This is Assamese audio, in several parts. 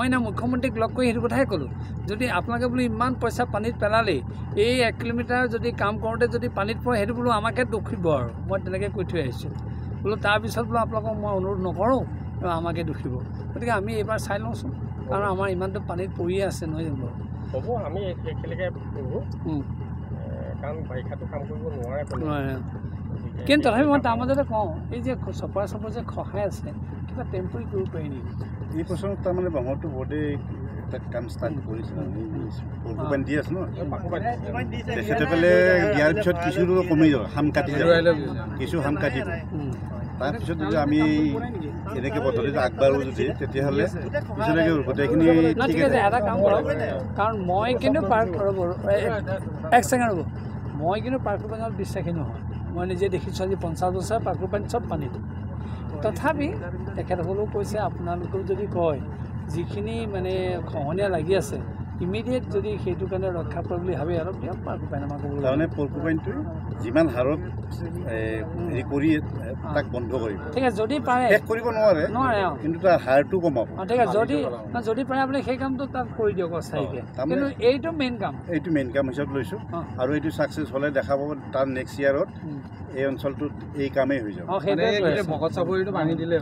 মই না মুখ্যমন্ত্ৰীক লগ কৰি সেইটো কথাই ক'লোঁ যদি আপোনালোকে বোলো ইমান পইচা পানীত পেলালেই এই 1 কিলোমিটাৰ যদি কাম কৰোঁতে যদি পানীত পৰে সেইটো বোলো আমাকে দুখিব আৰু মই তেনেকৈ কৈ থৈ আহিছোঁ বোলো তাৰপিছত বোলো আপোনালোকক মই অনুৰোধ নকৰোঁ আমাকে দুখিব গতিকে আমি এইবাৰ চাই লওঁচোন কাৰণ আমাৰ ইমানটো পানীত পৰিয়ে আছে নহয় জানো হ'ব আমি একেলগে কাৰণ বাৰিষাটো কাম কৰিব নোৱাৰে কিন্তু তথাপি মই তাৰ মাজতে কওঁ এই যে চপৰা যে খহাই আছে কিবা টেম্পৰি কৰিব পাৰি নেকি এই বছৰত তাৰমানে ব্ৰহ্মপুত্ৰ বোৰ্ডে এটা কাম ষ্টাৰ্ট কৰিছে পৰশুপানী দি আছে ন তেখেতে পেলাই দিয়াৰ পিছত কিছু কমি যাব হাম কাটি যাব কিছু হাম কাটিব তাৰপিছত যদি আমি এনেকৈ পদ্ধতিত আগবাঢ়োঁ যদি তেতিয়াহ'লে পিছলৈকে গোটেইখিনি ঠিক আছে এটা কাম কৰক কাৰণ মই কিন্তু পাৰ্ক ৰ'ব 1 ছেকেণ্ড ৰ'ব মই কিন্তু পাৰ্কৰপানীত বিশ্বাসী নহয় মই নিজে দেখিছোঁ আজি 50 বছৰ পাৰ্কৰপানীত চব পানীত তথাপি তেখেতসকলেও কৈছে আপোনালোকেও যদি কয় যিখিনি মানে খহনীয়া লাগি আছে ইমিডিয়েট যদি সেইটো কাৰণে ৰক্ষা কৰে বুলি ভাবে অলপ দিয়ক পাৰ্কৰপানী আমাক ক'বলৈ তাৰমানে পৰশুপানীটো যিমান হাৰত হেৰি কৰি তাক বন্ধ কৰিব ঠিক আছে যদি পাৰে শেষ কৰিব নোৱাৰে কিন্তু তাৰ হাৰটো কমাব ঠিক আছে যদি পাৰে আপুনি সেই কামটো তাত কৰি দিয়ক অস্থায়ীকৈ কিন্তু এইটো মেইন কাম হিচাপে লৈছোঁ আৰু এইটো ছাকচেছ হ'লে দেখা পাব তাৰ নেক্সট ইয়াৰত এই অঞ্চলটোত এই কামেই হৈ যাব ভকত চাপৰিটো বান্ধি দিলে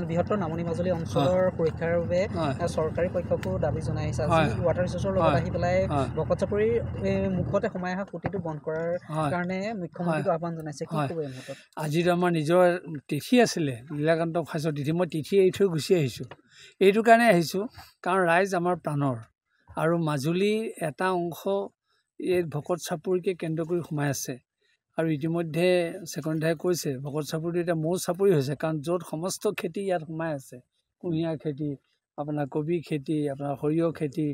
বৃহত্তৰ নামনি মাজুলী অঞ্চলৰ সুৰক্ষাৰ বাবে চৰকাৰী পক্ষকো দাবী জনাই আহিছে আজি ৱাটাৰ ৰিচোৰ্চৰ লগত আহি পেলাই ভকত চাপৰিৰ মুখতে সোমাই অহা খুঁটিটো বন্ধ কৰাৰ কাৰণে মুখ্যমন্ত্ৰীক আহ্বান জনাইছে কি ক'ব এই মুহূৰ্তত আজিতো আমাৰ নিজৰ তিথি আছিলে লীলাকান্ত খাচৰ তিথি মই তিথি এৰি থৈ গুচি আহিছোঁ এইটো কাৰণে আহিছোঁ কাৰণ ৰাইজ আমাৰ প্ৰাণৰ আৰু মাজুলীৰ এটা অংশ এই ভকত চাপৰিকে কেন্দ্ৰ কৰি সোমাই আছে আৰু ইতিমধ্যে ছেকেণ্ডাৰে কৈছে ভকত চাপৰিটো এতিয়া মৌ চাপৰি হৈছে কাৰণ য'ত সমস্ত খেতি ইয়াত সোমাই আছে কুঁহিয়াৰ খেতি আপোনাৰ কবি খেতি আপোনাৰ সৰিয়হ খেতি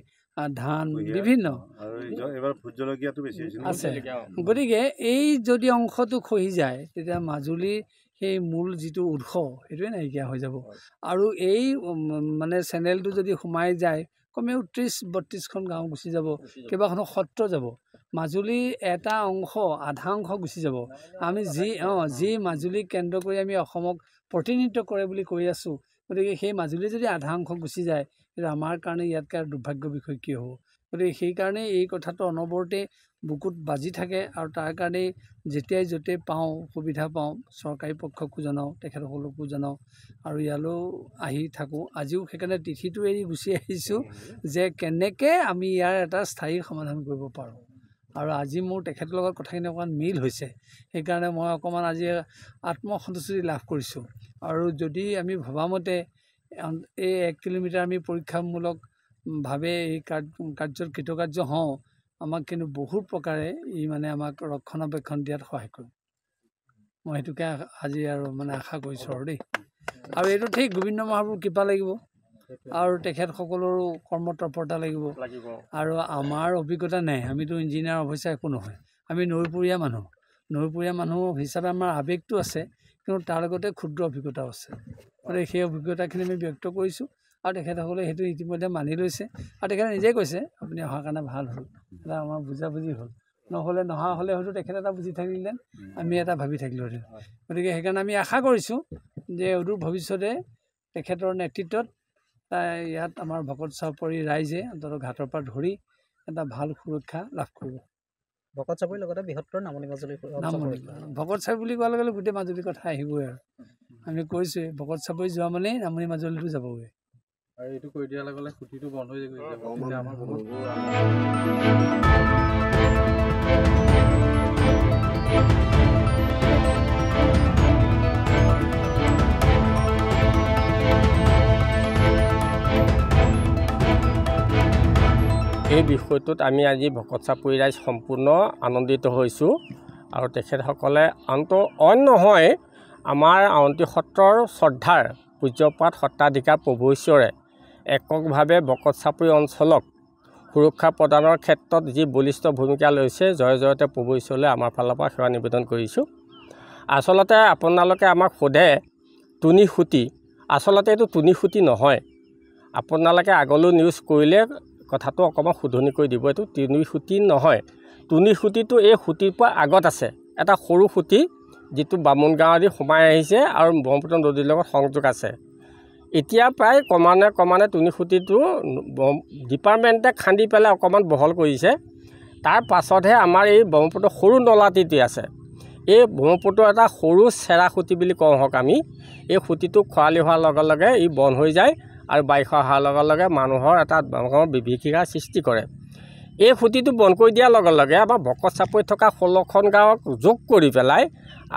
ধান বিভিন্ন আছে গতিকে এই যদি অংশটো খহি যায় তেতিয়া মাজুলীৰ সেই মূল যিটো উৎস সেইটোৱে নাইকিয়া হৈ যাব আৰু এই মানে চেনেলটো যদি সোমাই যায় কমেও 30-32খন গাঁও গুচি যাব কেইবাখনো সত্ৰ যাব মাজুলীৰ এটা অংশ আধা অংশ গুচি যাব আমি যি মাজুলীক কেন্দ্ৰ কৰি আমি অসমক প্ৰতিনিধিত্ব কৰে বুলি কৈ আছোঁ গতিকে সেই মাজুলী যদি আধা অংশ গুচি যায় তেতিয়া আমাৰ কাৰণে ইয়াতকৈ আৰু দুৰ্ভাগ্যৰ বিষয় কি হ'ব গতিকে সেইকাৰণে এই কথাটো অনবৰতে বুকুত বাজি থাকে আৰু তাৰ কাৰণেই যেতিয়াই য'তেই পাওঁ সুবিধা পাওঁ চৰকাৰী পক্ষকো জনাওঁ তেখেতসকলকো জনাওঁ আৰু ইয়ালৈও আহি থাকোঁ আজিও সেইকাৰণে তিথিটো এৰি গুচি আহিছোঁ যে কেনেকৈ আমি ইয়াৰ এটা স্থায়ী সমাধান কৰিব পাৰোঁ আৰু আজি মোৰ তেখেতৰ লগত কথাখিনি অকণমান মিল হৈছে সেইকাৰণে মই অকণমান আজি আত্মসন্তুষ্টি লাভ কৰিছোঁ আৰু যদি আমি ভবামতে এই 1 কিলোমিটাৰ আমি পৰীক্ষামূলকভাৱে এই কাৰ্যত কৃতকাৰ্য হওঁ আমাক কিন্তু বহুত প্ৰকাৰে ই মানে আমাক ৰক্ষণাবেক্ষণ দিয়াত সহায় কৰিব মই সেইটোকে আজি আৰু মানে আশা কৰিছোঁ আৰু দেই আৰু এইটো ঠিক গোবিন্দ মহাপুৰুৰ কৃপা লাগিব আৰু তেখেতসকলৰো কৰ্মতৎপৰতা লাগিব আৰু আমাৰ অভিজ্ঞতা নাই আমিতো ইঞ্জিনিয়াৰ অৱশ্যে একো নহয় আমি নৈপৰীয়া মানুহ হিচাপে আমাৰ আৱেগটো আছে কিন্তু তাৰ লগতে ক্ষুদ্ৰ অভিজ্ঞতাও আছে গতিকে সেই অভিজ্ঞতাখিনি আমি ব্যক্ত কৰিছোঁ আৰু তেখেতসকলে সেইটো ইতিমধ্যে মানি লৈছে আৰু তেখেতে নিজেই কৈছে আপুনি অহাৰ কাৰণে ভাল হ'ল এটা আমাৰ বুজাবুজি হ'ল নহা হ'লে হয়তো তেখেতে এটা বুজি থাকিলেহেঁতেন আমি এটা ভাবি থাকিলোহেঁতেন গতিকে সেইকাৰণে আমি আশা কৰিছোঁ যে অদূৰ ভৱিষ্যতে তেখেতৰ নেতৃত্বত ইয়াত আমাৰ ভকত চাপৰি ৰাইজে অন্ততঃ ঘাটৰ পৰা ধৰি এটা ভাল সুৰক্ষা লাভ কৰিব ভকত চাপৰিৰ লগতে বৃহত্তৰ নামনি মাজুলী ভকত চাপৰি বুলি কোৱাৰ লগে লগে গোটেই মাজুলীৰ কথা আহিবই আৰু আমি কৈছোঁৱে ভকত চাপৰি যোৱা মানেই নামনি মাজুলীটো যাবগৈ আৰু এইটো কৰি দিয়াৰ লগে লগে খুঁটিটো বন্ধ হৈ যাব আমাৰ বহুত এই বিষয়টোত আমি আজি ভকত চাপৰি ৰাইজ সম্পূৰ্ণ আনন্দিত হৈছোঁ আৰু তেখেতসকলে অইন নহয় আমাৰ আউনীআটী সত্ৰৰ শ্ৰদ্ধাৰ পূজ্যপাত সত্ৰাধিকাৰ প্ৰভু ঈশ্বৰে এককভাৱে ভকত চাপৰি অঞ্চলক সুৰক্ষা প্ৰদানৰ ক্ষেত্ৰত যি বলিষ্ঠ ভূমিকা লৈছে জয় জয়তে প্ৰভু ঈশ্বৰলৈ আমাৰ ফালৰ পৰা সেৱা নিবেদন কৰিছোঁ আচলতে আপোনালোকে আমাক সোধে তুনি খুঁটি আচলতে এইটো তুনি খুঁটি নহয় আপোনালোকে আগলৈ নিউজ কৰিলে কথাটো অকণমান শুধৰণি কৰি দিব এইটো তুনি খুঁটি নহয় তুনি খুঁটিটো এই খুঁটিৰ পৰা আগত আছে এটা সৰু খুঁটি যিটো বামুণ গাঁৱেদি সোমাই আহিছে আৰু ব্ৰহ্মপুত্ৰ নদীৰ লগত সংযোগ আছে। এতিয়া প্ৰায় ক্ৰমান্বয়ে তুনি খুঁটিটো ডিপাৰ্টমেণ্টে খান্দি পেলাই অকণমান বহল কৰিছে। তাৰ পাছতহে আমাৰ এই ব্ৰহ্মপুত্ৰ সৰু নলাটিটি আছে। এই ব্ৰহ্মপুত্ৰ এটা সৰু চেৰা খুঁটি বুলি কওঁ হওক আমি। এই খুঁটিটো খৰালি হোৱাৰ লগে লগে ই বন্ধ হৈ যায় আৰু বাৰিষা অহাৰ লগে লগে মানুহৰ এটা বিভীষিকাৰ সৃষ্টি কৰে। এই খুঁটিটো বন্ধ কৰি দিয়াৰ লগে লগে আমাৰ ভকত চাপৰিত থকা 16খন গাঁৱক যোগ কৰি পেলাই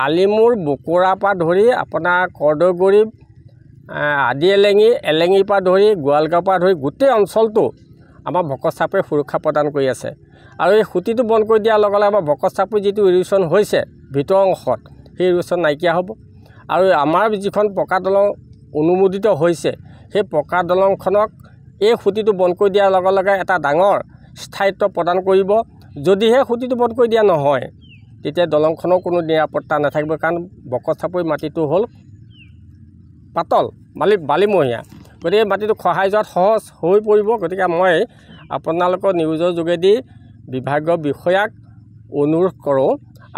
আলিমূৰ বকুৰাৰ পৰা ধৰি আপোনাৰ কৰ্দৈগুৰি আদি এলেঙিৰ পৰা ধৰি গোৱালগাঁৱৰ পৰা ধৰি গোটেই অঞ্চলটো আমাৰ ভকত চাপৰিয়ে সুৰক্ষা প্ৰদান কৰি আছে। আৰু এই খুঁটিটো বন্ধ কৰি দিয়াৰ লগে লগে আমাৰ ভকত চাপৰি যিটো ইৰিগেশ্যন হৈছে ভিতৰৰ অংশত, সেই ইৰিগেশ্যন নাইকিয়া হ'ব। আৰু আমাৰ যিখন পকা দলং অনুমোদিত হৈছে, সেই পকা দলংখনক এই খুঁটিটো বন্ধ কৰি দিয়াৰ লগে লগে এটা ডাঙৰ স্থায়িত্ব প্ৰদান কৰিব। যদিহে খুঁটিটো বন্ধ কৰি দিয়া নহয়, তেতিয়া দলংখনৰ কোনো নিৰাপত্তা নাথাকিব। কাৰণ ভকত চাপৰি মাটিটো হ'ল পাতল বালিমহীয়া, গতিকে মাটিটো খহাই যোৱাত সহজ হৈ পৰিব। গতিকে মই আপোনালোকৰ নিউজৰ যোগেদি বিভাগীয় বিষয়াক অনুৰোধ কৰোঁ,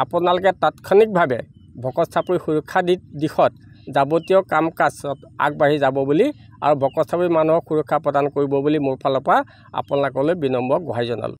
আপোনালোকে তাৎক্ষণিকভাৱে ভকত চাপৰি সুৰক্ষা দিশত যাৱতীয় কাম কাজত আগবাঢ়ি যাব বুলি আৰু ভকত চাপৰি মানুহক সুৰক্ষা প্ৰদান কৰিব বুলি মোৰ ফালৰ পৰা আপোনালোকলৈ বিনম্ৰ গুহাৰি জনালোঁ।